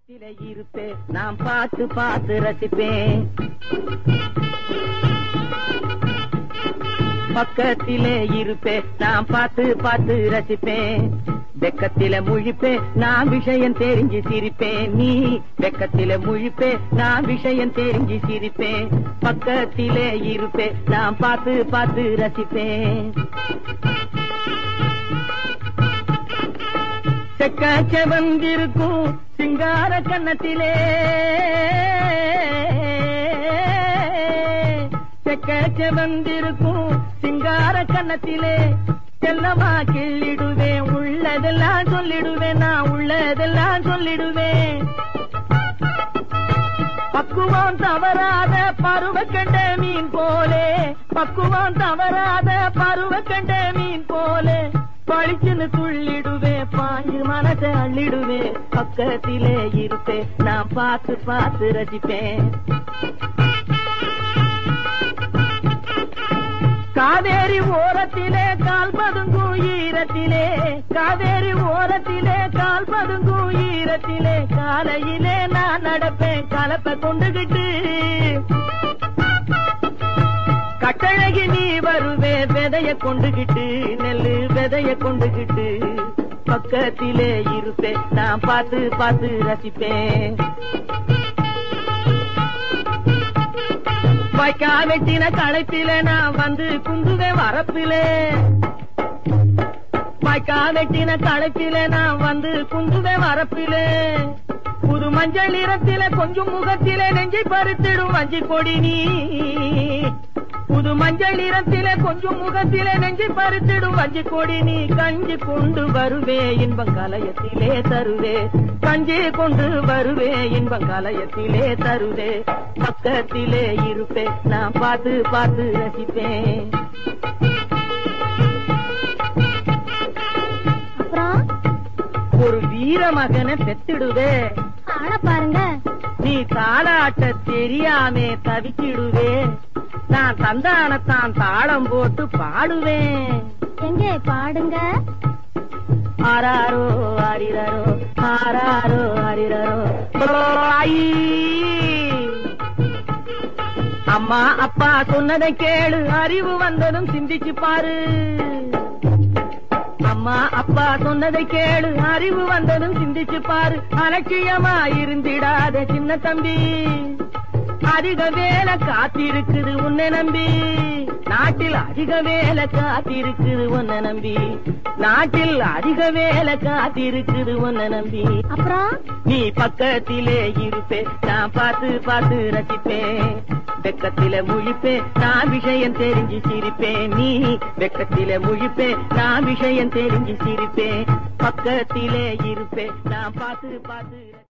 பக்கத்திலே இருப்பேன் நான் பார்த்து பார்த்து ரசிப்பேன். பக்கத்திலே இருப்பேன் நான் பார்த்து பார்த்து ரசிப்பேன். வெக்கத்தில முழிப்பேன் நான் விஷயம் தெரிஞ்சு சிரிப்பேன். நீ வெக்கத்தில முழிப்பேன் நான் விஷயம் தெரிஞ்சு சிரிப்பேன். பக்கத்திலே இருப்பேன் நான் பார்த்து பார்த்து ரசிப்பேன். செக்க வந்திருக்கும் சிங்கார கன்னத்திலே செக்க வந்திருக்கும் சிங்கார கன்னத்திலே செல்லமா கிள்ளிடுவேன். உள்ளதெல்லாம் சொல்லிடுவேன் நான் உள்ளதெல்லாம் சொல்லிடுவேன். பக்குவம் தவறாத பருவ கண்ட மீன் போலே பக்குவம் தவறாத பருவ கண்ட மீன் போலே பழிச்சுன்னு துள்ளிடுவேன். பாஞ்சு மனசை அள்ளிடுவேன். பக்கத்திலே இருப்பேன் நான் பார்த்து பார்த்து ரசிப்பேன். காவேரி ஓரத்திலே கால் பதுங்கும் ஈரத்திலே காவேரி ஓரத்திலே கால் பதுங்கும் ஈரத்திலே காலையிலே நான் நடப்பேன் கலப்பை கொண்டுகிட்டு. கட்டழகி நீ வருவே விதைய கொண்டுகிட்டு நெல்லு விதைய கொண்டுகிட்டு. பக்கத்திலே இருப்பேன் நான் பார்த்து பார்த்து ரசிப்பேன். வாய்க்கா வெட்டின களைப்பிலே நான் வந்து குந்துவேன் வரப்பிலே. வாய்க்கா வெட்டின களைப்பிலே நான் வந்து குந்துவேன் வரப்பிலே. புது மஞ்சள் நிறத்திலே கொஞ்சம் முகத்திலே நெஞ்சை பறித்திடும் வஞ்சி கொடி நீ. புது மஞ்சள் நிறத்திலே கொஞ்சம் முகத்திலே நெஞ்சு பறித்திடும் வஞ்சி கொடி நீ. கஞ்சி கொண்டு வருவே இன்பம் கலயத்திலே தருவே கஞ்சி கொண்டு வருவே இன்பம் கலயத்திலே தருவே. பக்கத்திலே இருப்பேன் நான் பார்த்து பார்த்து ரசிப்பேன். ஒரு வீர மகனை பெத்திடுவே ஆன பாருங்க. நீ தாளாட்ட தெரியாமே தவிக்கிடுவே. நான் தந்தானத்தான் தாளம் போட்டு பாடுவேன். எங்கே பாடுங்க. ஆராரோ ஆரிரரோ ஆராரோ ஆரிரரோ. அம்மா அப்பா சொன்னதை கேளு அறிவு வந்ததும் சிந்திச்சு பாரு. அம்மா அப்பா சொன்னதை கேளு அறிவு வந்ததும் சிந்திச்சு பாரு. அலட்சியமா இருந்திடாத சின்ன தம்பி. அதிக வேலை காத்திருக்குது உன்னை நம்பி. நாட்டில் அதிக வேலை காத்திருக்குது உன்னை நம்பி. நாட்டில் அதிக வேலை காத்திருக்குது உன்னை நம்பி. அப்புறம் நீ பக்கத்திலே இருப்பேன் நான் பார்த்து பார்த்து ரசிப்பேன். வெக்கத்தில முழிப்பேன் நான் விஷயம் தெரிஞ்சு சிரிப்பேன். நீ வெக்கத்தில முழிப்பேன் நான் விஷயம் தெரிஞ்சு சிரிப்பேன். பக்கத்திலே இருப்பேன் நான் பார்த்து பார்த்து